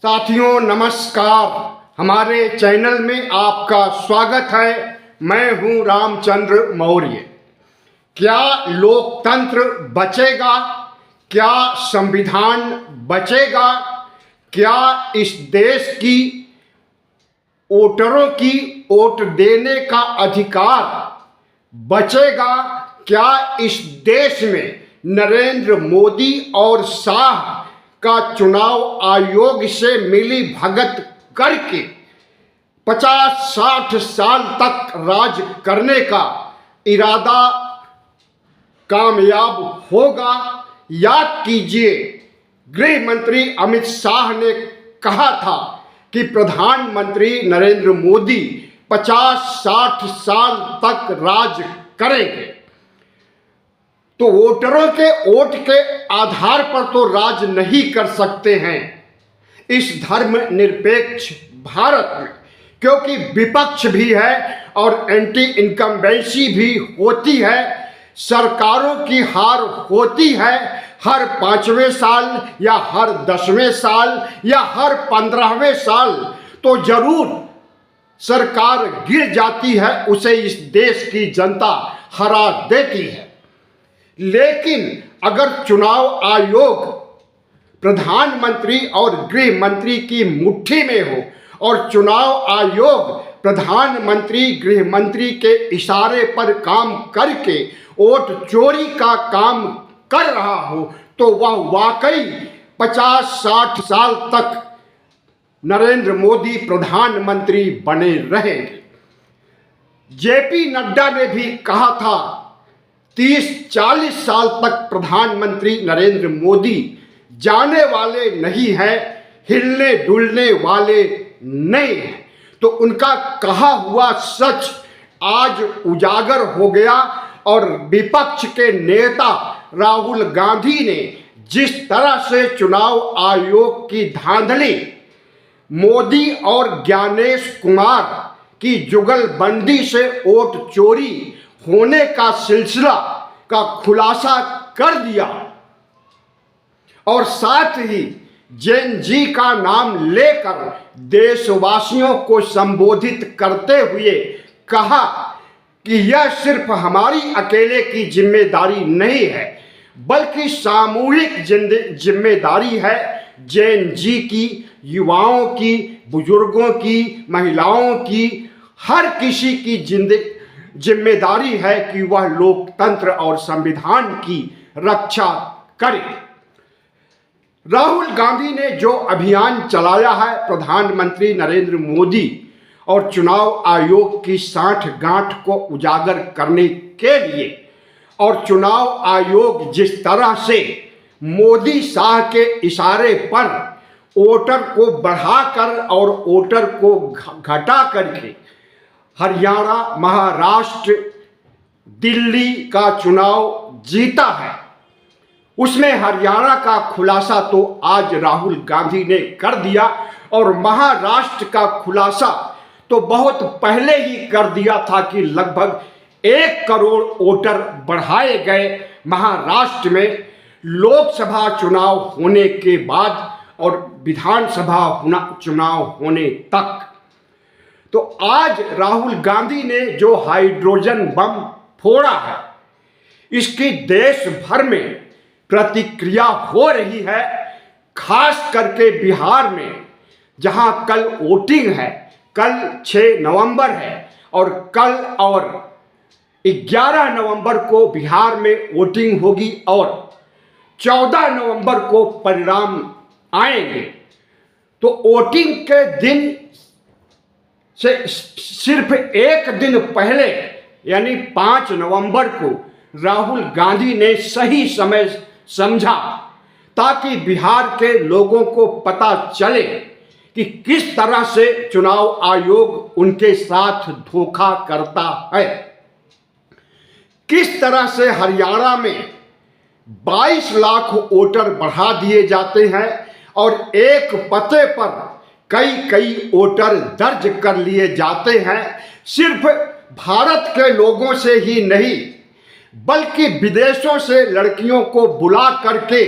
साथियों नमस्कार, हमारे चैनल में आपका स्वागत है। मैं हूं रामचंद्र मौर्य। क्या लोकतंत्र बचेगा? क्या संविधान बचेगा? क्या इस देश की वोटरों की वोट देने का अधिकार बचेगा? क्या इस देश में नरेंद्र मोदी और शाह का चुनाव आयोग से मिली भगत करके 50-60 साल तक राज करने का इरादा कामयाब होगा? याद कीजिए, गृह मंत्री अमित शाह ने कहा था कि प्रधानमंत्री नरेंद्र मोदी 50-60 साल तक राज करेंगे। तो वोटरों के वोट के आधार पर तो राज नहीं कर सकते हैं इस धर्मनिरपेक्ष भारत में, क्योंकि विपक्ष भी है और एंटी इनकम्बेंसी भी होती है। सरकारों की हार होती है हर 5वें साल या हर 10वें साल या हर 15वें साल, तो जरूर सरकार गिर जाती है, उसे इस देश की जनता हरा देती है। लेकिन अगर चुनाव आयोग प्रधानमंत्री और गृह मंत्री की मुट्ठी में हो और चुनाव आयोग प्रधानमंत्री गृह मंत्री के इशारे पर काम करके वोट चोरी का काम कर रहा हो, तो वह वाकई 50-60 साल तक नरेंद्र मोदी प्रधानमंत्री बने रहेंगे। जेपी नड्डा ने भी कहा था 30-40 साल तक प्रधानमंत्री नरेंद्र मोदी जाने वाले नहीं हैं, हिलने डुलने वाले नहीं हैं। तो उनका कहा हुआ सच आज उजागर हो गया और विपक्ष के नेता राहुल गांधी ने जिस तरह से चुनाव आयोग की धांधली, मोदी और ज्ञानेश कुमार की जुगलबंदी से वोट चोरी होने का सिलसिला का खुलासा कर दिया और साथ ही जेन जी का नाम लेकर देशवासियों को संबोधित करते हुए कहा कि यह सिर्फ हमारी अकेले की जिम्मेदारी नहीं है, बल्कि सामूहिक जिम्मेदारी है जेन जी की, युवाओं की, बुजुर्गों की, महिलाओं की, हर किसी की जिम्मेदारी है कि वह लोकतंत्र और संविधान की रक्षा करे। राहुल गांधी ने जो अभियान चलाया है प्रधानमंत्री नरेंद्र मोदी और चुनाव आयोग की साठगांठ को उजागर करने के लिए, और चुनाव आयोग जिस तरह से मोदी शाह के इशारे पर वोटर को बढ़ाकर और वोटर को घटा करके हरियाणा, महाराष्ट्र, दिल्ली का चुनाव जीता है, उसमें हरियाणा का खुलासा तो आज राहुल गांधी ने कर दिया और महाराष्ट्र का खुलासा तो बहुत पहले ही कर दिया था कि लगभग 1 करोड़ वोटर बढ़ाए गए महाराष्ट्र में लोकसभा चुनाव होने के बाद और विधानसभा चुनाव होने तक। तो आज राहुल गांधी ने जो हाइड्रोजन बम फोड़ा है, इसकी देश भर में प्रतिक्रिया हो रही है, खास करके बिहार में, जहां कल वोटिंग है। कल 6 नवंबर है और कल और 11 नवंबर को बिहार में वोटिंग होगी और 14 नवंबर को परिणाम आएंगे। तो वोटिंग के दिन से सिर्फ 1 दिन पहले यानी 5 नवंबर को राहुल गांधी ने सही समय समझा ताकि बिहार के लोगों को पता चले कि किस तरह से चुनाव आयोग उनके साथ धोखा करता है, किस तरह से हरियाणा में 22 लाख वोटर बढ़ा दिए जाते हैं और एक पते पर कई वोटर दर्ज कर लिए जाते हैं। सिर्फ भारत के लोगों से ही नहीं, बल्कि विदेशों से लड़कियों को बुला करके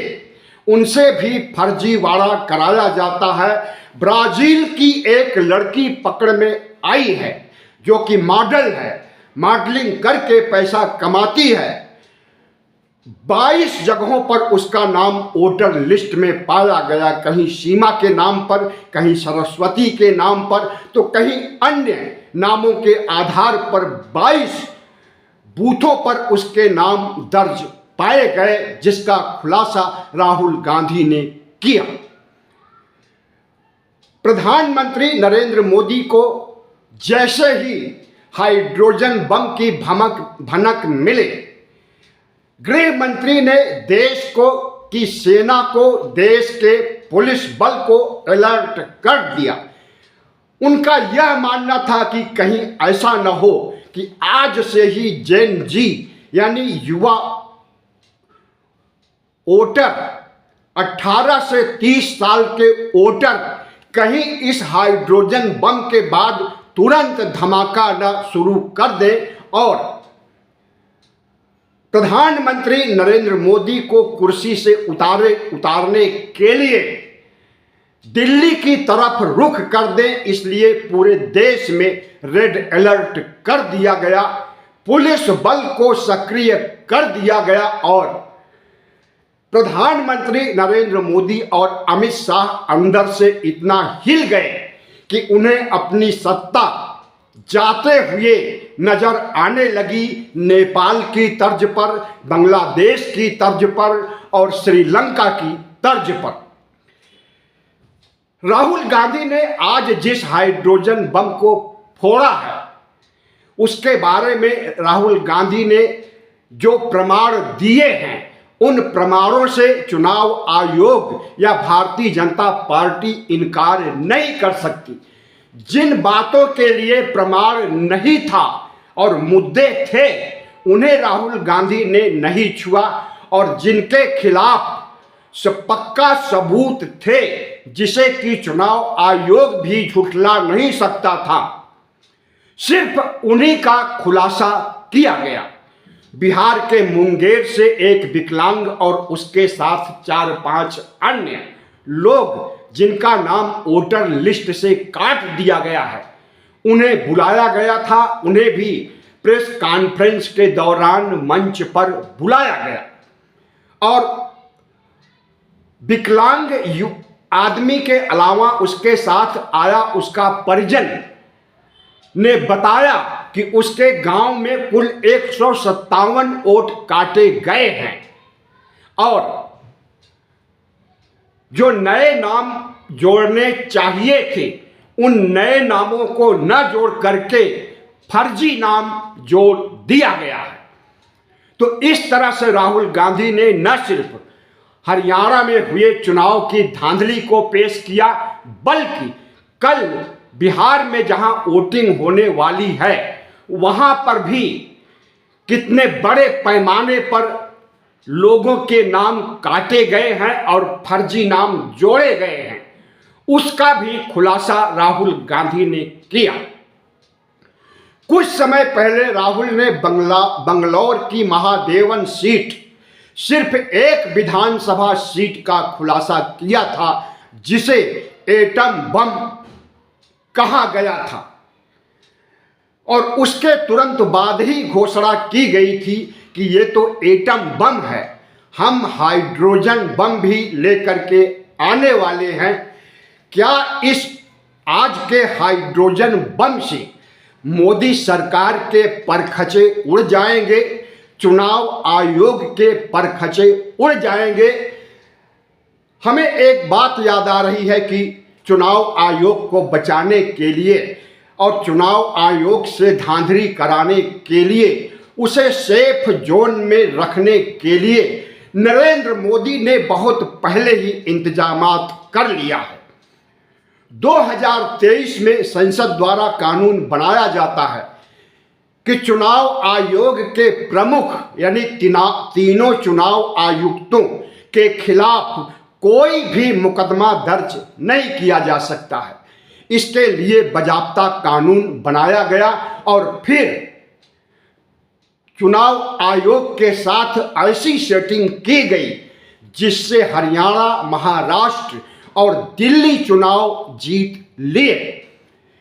उनसे भी फर्जीवाड़ा कराया जाता है। ब्राजील की एक लड़की पकड़ में आई है जो कि मॉडल है, मॉडलिंग करके पैसा कमाती है। 22 जगहों पर उसका नाम वोटर लिस्ट में पाया गया, कहीं सीमा के नाम पर, कहीं सरस्वती के नाम पर, तो कहीं अन्य नामों के आधार पर 22 बूथों पर उसके नाम दर्ज पाए गए, जिसका खुलासा राहुल गांधी ने किया। प्रधानमंत्री नरेंद्र मोदी को जैसे ही हाइड्रोजन बम की भनक मिले, गृह मंत्री ने देश को की सेना को, देश के पुलिस बल को अलर्ट कर दिया। उनका यह मानना था कि कहीं ऐसा न हो कि आज से ही जेन जी यानी युवा वोटर, 18 से 30 साल के वोटर कहीं इस हाइड्रोजन बम के बाद तुरंत धमाका न शुरू कर दे और प्रधानमंत्री नरेंद्र मोदी को कुर्सी से उतारने के लिए दिल्ली की तरफ रुख कर दें। इसलिए पूरे देश में रेड अलर्ट कर दिया गया, पुलिस बल को सक्रिय कर दिया गया और प्रधानमंत्री नरेंद्र मोदी और अमित शाह अंदर से इतना हिल गए कि उन्हें अपनी सत्ता जाते हुए नजर आने लगी। नेपाल की तर्ज पर, बांग्लादेश की तर्ज पर और श्रीलंका की तर्ज पर। राहुल गांधी ने आज जिस हाइड्रोजन बम को फोड़ा है, उसके बारे में राहुल गांधी ने जो प्रमाण दिए हैं, उन प्रमाणों से चुनाव आयोग या भारतीय जनता पार्टी इनकार नहीं कर सकती। जिन बातों के लिए प्रमाण नहीं था और मुद्दे थे, उन्हें राहुल गांधी ने नहीं छुआ और जिनके खिलाफ पक्का सबूत थे, जिसे कि चुनाव आयोग भी झुठला नहीं सकता था, सिर्फ उन्हीं का खुलासा किया गया। बिहार के मुंगेर से एक विकलांग और उसके साथ 4-5 अन्य लोग जिनका नाम वोटर लिस्ट से काट दिया गया है, उन्हें बुलाया गया था। उन्हें भी प्रेस कॉन्फ्रेंस के दौरान मंच पर बुलाया गया और विकलांग आदमी के अलावा उसके साथ आया उसका परिजन ने बताया कि उसके गांव में कुल 157 वोट काटे गए हैं और जो नए नाम जोड़ने चाहिए थे, उन नए नामों को न जोड़ करके फर्जी नाम जोड़ दिया गया है। तो इस तरह से राहुल गांधी ने न सिर्फ हरियाणा में हुए चुनाव की धांधली को पेश किया, बल्कि कल बिहार में जहां वोटिंग होने वाली है, वहां पर भी कितने बड़े पैमाने पर लोगों के नाम काटे गए हैं और फर्जी नाम जोड़े गए हैं, उसका भी खुलासा राहुल गांधी ने किया। कुछ समय पहले राहुल ने बंगलौर की महादेवन सीट, सिर्फ एक विधानसभा सीट का खुलासा किया था, जिसे एटम बम कहा गया था और उसके तुरंत बाद ही घोषणा की गई थी कि ये तो एटम बम है, हम हाइड्रोजन बम भी लेकर के आने वाले हैं। क्या इस आज के हाइड्रोजन बम से मोदी सरकार के परखचे उड़ जाएंगे, चुनाव आयोग के परखचे उड़ जाएंगे? हमें एक बात याद आ रही है कि चुनाव आयोग को बचाने के लिए और चुनाव आयोग से धांधली कराने के लिए, उसे सेफ जोन में रखने के लिए नरेंद्र मोदी ने बहुत पहले ही इंतजामात कर लिया है। 2023 में संसद द्वारा कानून बनाया जाता है कि चुनाव आयोग के प्रमुख यानी तीनों चुनाव आयुक्तों के खिलाफ कोई भी मुकदमा दर्ज नहीं किया जा सकता है। इसके लिए बाकायदा कानून बनाया गया और फिर चुनाव आयोग के साथ ऐसी सेटिंग की गई जिससे हरियाणा, महाराष्ट्र और दिल्ली चुनाव जीत लिए।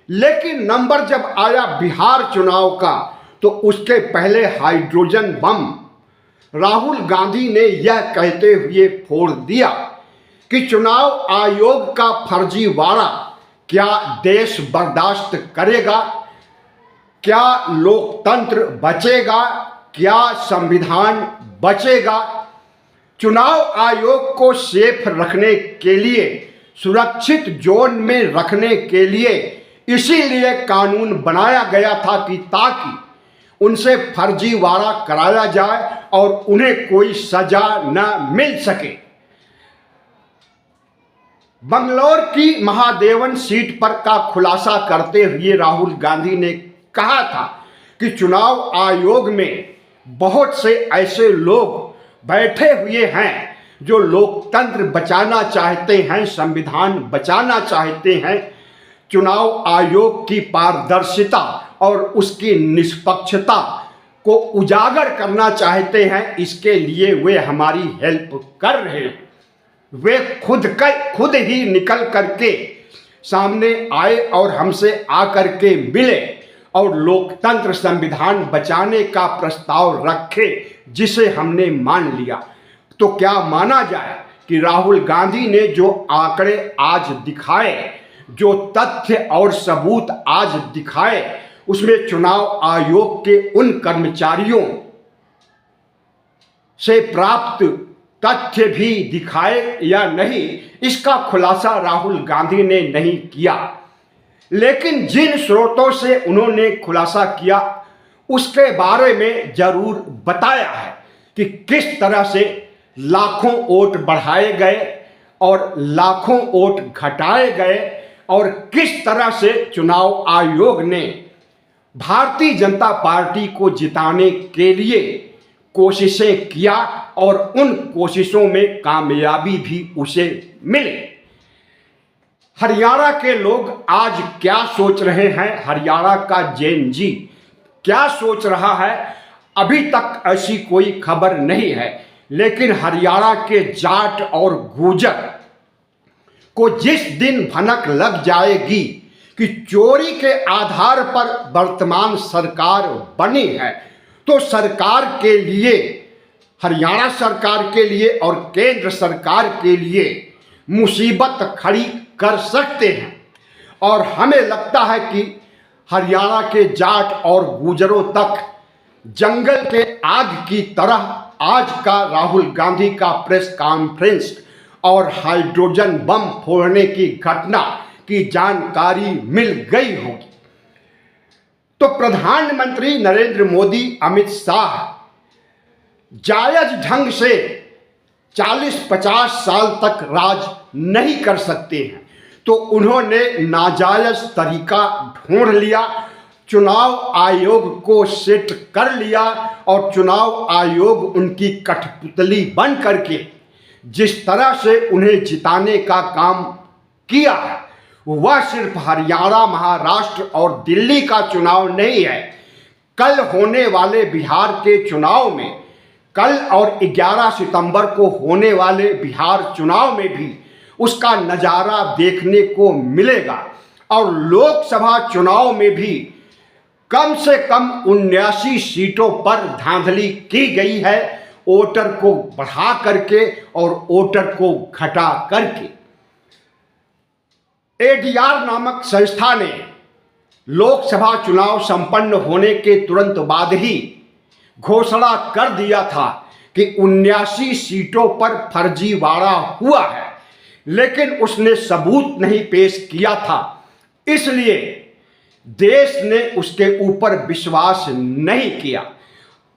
लेकिन नंबर जब आया बिहार चुनाव का तो उसके पहले हाइड्रोजन बम राहुल गांधी ने यह कहते हुए फोड़ दिया कि चुनाव आयोग का फर्जीवाड़ा क्या देश बर्दाश्त करेगा, क्या लोकतंत्र बचेगा, क्या संविधान बचेगा। चुनाव आयोग को सेफ रखने के लिए, सुरक्षित जोन में रखने के लिए इसीलिए कानून बनाया गया था कि ताकि उनसे फर्जीवाड़ा कराया जाए और उन्हें कोई सजा न मिल सके। बंगलौर की महादेवन सीट पर का खुलासा करते हुए राहुल गांधी ने कहा था कि चुनाव आयोग में बहुत से ऐसे लोग बैठे हुए हैं जो लोकतंत्र बचाना चाहते हैं, संविधान बचाना चाहते हैं, चुनाव आयोग की पारदर्शिता और उसकी निष्पक्षता को उजागर करना चाहते हैं। इसके लिए वे हमारी हेल्प कर रहे हैं। वे खुद ही निकल करके सामने आए और हमसे आकर के मिले और लोकतंत्र, संविधान बचाने का प्रस्ताव रखे, जिसे हमने मान लिया। तो क्या माना जाए कि राहुल गांधी ने जो आंकड़े आज दिखाए, जो तथ्य और सबूत आज दिखाए, उसमें चुनाव आयोग के उन कर्मचारियों से प्राप्त तथ्य भी दिखाए या नहीं, इसका खुलासा राहुल गांधी ने नहीं किया। लेकिन जिन स्रोतों से उन्होंने खुलासा किया उसके बारे में जरूर बताया है कि किस तरह से लाखों वोट बढ़ाए गए और लाखों वोट घटाए गए और किस तरह से चुनाव आयोग ने भारतीय जनता पार्टी को जिताने के लिए कोशिशें किया और उन कोशिशों में कामयाबी भी उसे मिले। हरियाणा के लोग आज क्या सोच रहे हैं, हरियाणा का जेन जी क्या सोच रहा है, अभी तक ऐसी कोई खबर नहीं है। लेकिन हरियाणा के जाट और गुर्जर को जिस दिन भनक लग जाएगी कि चोरी के आधार पर वर्तमान सरकार बनी है, तो सरकार के लिए, हरियाणा सरकार के लिए और केंद्र सरकार के लिए मुसीबत खड़ी कर सकते हैं। और हमें लगता है कि हरियाणा के जाट और गुर्जरों तक जंगल के आग की तरह आज का राहुल गांधी का प्रेस कॉन्फ्रेंस और हाइड्रोजन बम फोड़ने की घटना की जानकारी मिल गई होगी। तो प्रधानमंत्री नरेंद्र मोदी, अमित शाह जायज ढंग से 40-50 साल तक राज नहीं कर सकते हैं, तो उन्होंने नाजायज तरीका ढूंढ लिया, चुनाव आयोग को सेट कर लिया और चुनाव आयोग उनकी कठपुतली बन करके जिस तरह से उन्हें जिताने का काम किया है, वह सिर्फ हरियाणा, महाराष्ट्र और दिल्ली का चुनाव नहीं है। कल होने वाले बिहार के चुनाव में, कल और 11 सितंबर को होने वाले बिहार चुनाव में भी उसका नज़ारा देखने को मिलेगा। और लोकसभा चुनाव में भी कम से कम 79 सीटों पर धांधली की गई है, वोटर को बढ़ा करके और वोटर को घटा करके। एडीआर नामक संस्था ने लोकसभा चुनाव संपन्न होने के तुरंत बाद ही घोषणा कर दिया था कि 79 सीटों पर फर्जीवाड़ा हुआ है, लेकिन उसने सबूत नहीं पेश किया था, इसलिए देश ने उसके ऊपर विश्वास नहीं किया।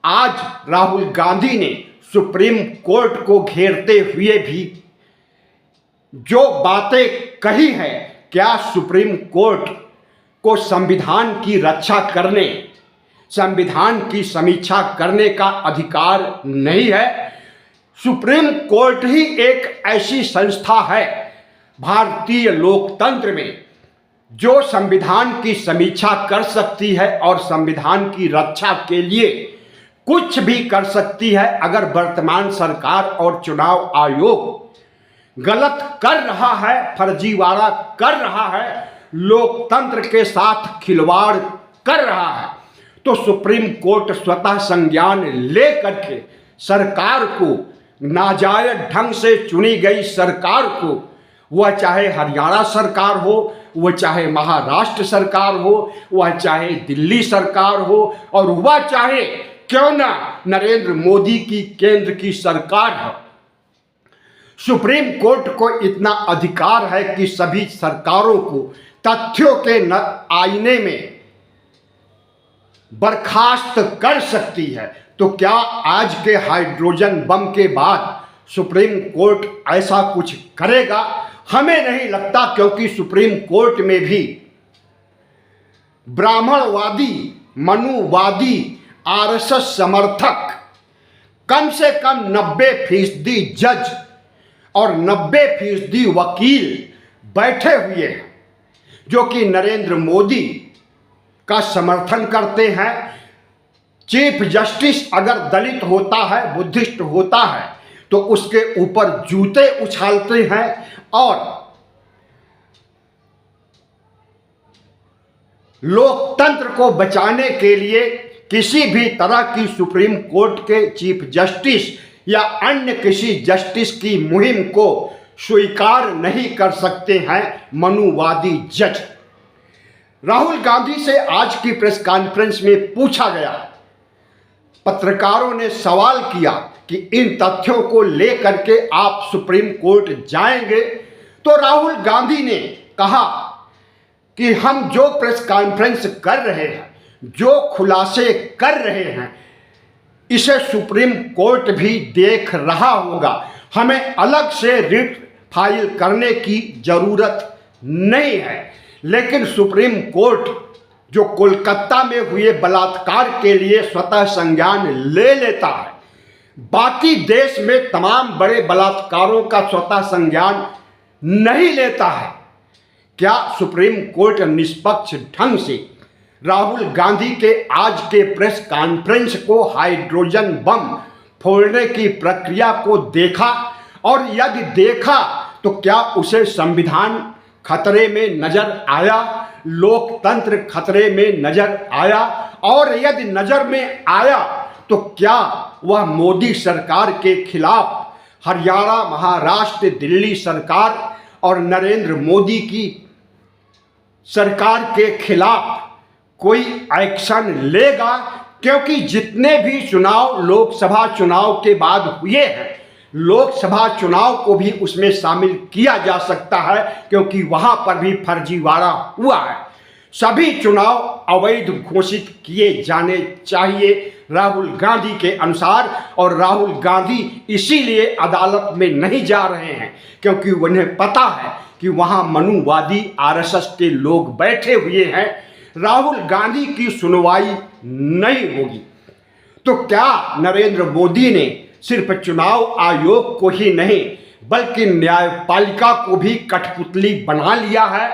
आज राहुल गांधी ने सुप्रीम कोर्ट को घेरते हुए भी जो बातें कही है, क्या सुप्रीम कोर्ट को संविधान की रक्षा करने, संविधान की समीक्षा करने का अधिकार नहीं है? सुप्रीम कोर्ट ही एक ऐसी संस्था है भारतीय लोकतंत्र में जो संविधान की समीक्षा कर सकती है और संविधान की रक्षा के लिए कुछ भी कर सकती है। अगर वर्तमान सरकार और चुनाव आयोग गलत कर रहा है, फर्जीवाड़ा कर रहा है, लोकतंत्र के साथ खिलवाड़ कर रहा है, तो सुप्रीम कोर्ट स्वतः संज्ञान ले करके सरकार को, नाजायज ढंग से चुनी गई सरकार को, वह चाहे हरियाणा सरकार हो, वह चाहे महाराष्ट्र सरकार हो, वह चाहे दिल्ली सरकार हो, और वह चाहे क्यों ना नरेंद्र मोदी की केंद्र की सरकार हो, सुप्रीम कोर्ट को इतना अधिकार है कि सभी सरकारों को तथ्यों के आईने में बर्खास्त कर सकती है। तो क्या आज के हाइड्रोजन बम के बाद सुप्रीम कोर्ट ऐसा कुछ करेगा? हमें नहीं लगता, क्योंकि सुप्रीम कोर्ट में भी ब्राह्मणवादी, मनुवादी, आरएसएस समर्थक कम से कम 90% जज और 90% वकील बैठे हुए हैं, जो कि नरेंद्र मोदी का समर्थन करते हैं। चीफ जस्टिस अगर दलित होता है, बुद्धिस्ट होता है, तो उसके ऊपर जूते उछालते हैं और लोकतंत्र को बचाने के लिए किसी भी तरह की सुप्रीम कोर्ट के चीफ जस्टिस या अन्य किसी जस्टिस की मुहिम को स्वीकार नहीं कर सकते हैं मनुवादी जज। राहुल गांधी से आज की प्रेस कॉन्फ्रेंस में पूछा गया, पत्रकारों ने सवाल किया कि इन तथ्यों को लेकर के आप सुप्रीम कोर्ट जाएंगे? तो राहुल गांधी ने कहा कि हम जो प्रेस कॉन्फ्रेंस कर रहे हैं, जो खुलासे कर रहे हैं, इसे सुप्रीम कोर्ट भी देख रहा होगा। हमें अलग से रिट फाइल करने की जरूरत नहीं है। लेकिन सुप्रीम कोर्ट जो कोलकाता में हुए बलात्कार के लिए स्वतः संज्ञान ले लेता है, बाकी देश में तमाम बड़े बलात्कारों का स्वतः संज्ञान नहीं लेता है, क्या सुप्रीम कोर्ट निष्पक्ष ढंग से राहुल गांधी के आज के प्रेस कॉन्फ्रेंस को, हाइड्रोजन बम फोड़ने की प्रक्रिया को देखा? और यदि देखा तो क्या उसे संविधान खतरे में नजर आया, लोकतंत्र खतरे में नजर आया? और यदि नजर में आया तो क्या वह मोदी सरकार के खिलाफ, हरियाणा, महाराष्ट्र, दिल्ली सरकार और नरेंद्र मोदी की सरकार के खिलाफ कोई एक्शन लेगा? क्योंकि जितने भी चुनाव लोकसभा चुनाव के बाद हुए हैं, लोकसभा चुनाव को भी उसमें शामिल किया जा सकता है, क्योंकि वहां पर भी फर्जीवाड़ा हुआ है। सभी चुनाव अवैध घोषित किए जाने चाहिए राहुल गांधी के अनुसार, और राहुल गांधी इसीलिए अदालत में नहीं जा रहे हैं, क्योंकि उन्हें पता है कि वहां मनुवादी आरएसएस के लोग बैठे हुए हैं। राहुल गांधी की सुनवाई नहीं होगी। तो क्या नरेंद्र मोदी ने सिर्फ चुनाव आयोग को ही नहीं बल्कि न्यायपालिका को भी कठपुतली बना लिया है?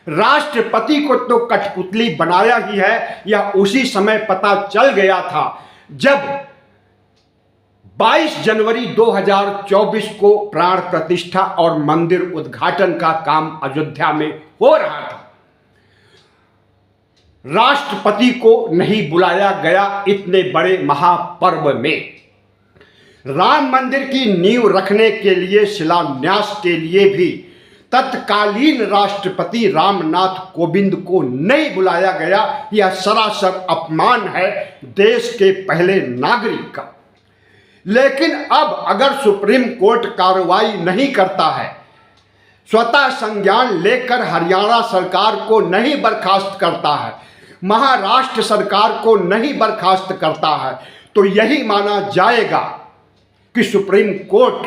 राष्ट्रपति को तो कठपुतली बनाया ही है। यह उसी समय पता चल गया था जब 22 जनवरी 2024 को प्राण प्रतिष्ठा और मंदिर उद्घाटन का काम अयोध्या में हो रहा था। राष्ट्रपति को नहीं बुलाया गया इतने बड़े महापर्व में। राम मंदिर की नींव रखने के लिए, शिलान्यास के लिए भी तत्कालीन राष्ट्रपति रामनाथ कोविंद को नहीं बुलाया गया। यह सरासर अपमान है देश के पहले नागरिक का। लेकिन अब अगर सुप्रीम कोर्ट कार्रवाई नहीं करता है, स्वतः संज्ञान लेकर हरियाणा सरकार को नहीं बर्खास्त करता है, महाराष्ट्र सरकार को नहीं बर्खास्त करता है, तो यही माना जाएगा कि सुप्रीम कोर्ट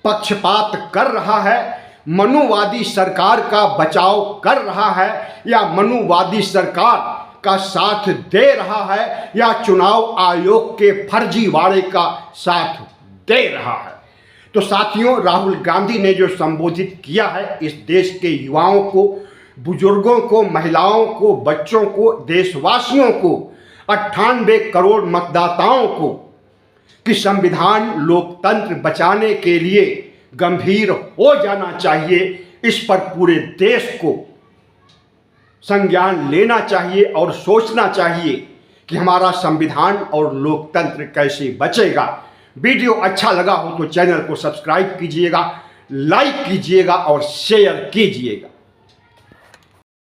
पक्षपात कर रहा है, मनुवादी सरकार का बचाव कर रहा है, या मनुवादी सरकार का साथ दे रहा है, या चुनाव आयोग के फर्जीवाड़े का साथ दे रहा है। तो साथियों, राहुल गांधी ने जो संबोधित किया है इस देश के युवाओं को, बुजुर्गों को, महिलाओं को, बच्चों को, देशवासियों को, 98 करोड़ मतदाताओं को कि संविधान लोकतंत्र बचाने के लिए गंभीर हो जाना चाहिए, इस पर पूरे देश को संज्ञान लेना चाहिए और सोचना चाहिए कि हमारा संविधान और लोकतंत्र कैसे बचेगा। वीडियो अच्छा लगा हो तो चैनल को सब्सक्राइब कीजिएगा, लाइक कीजिएगा और शेयर कीजिएगा।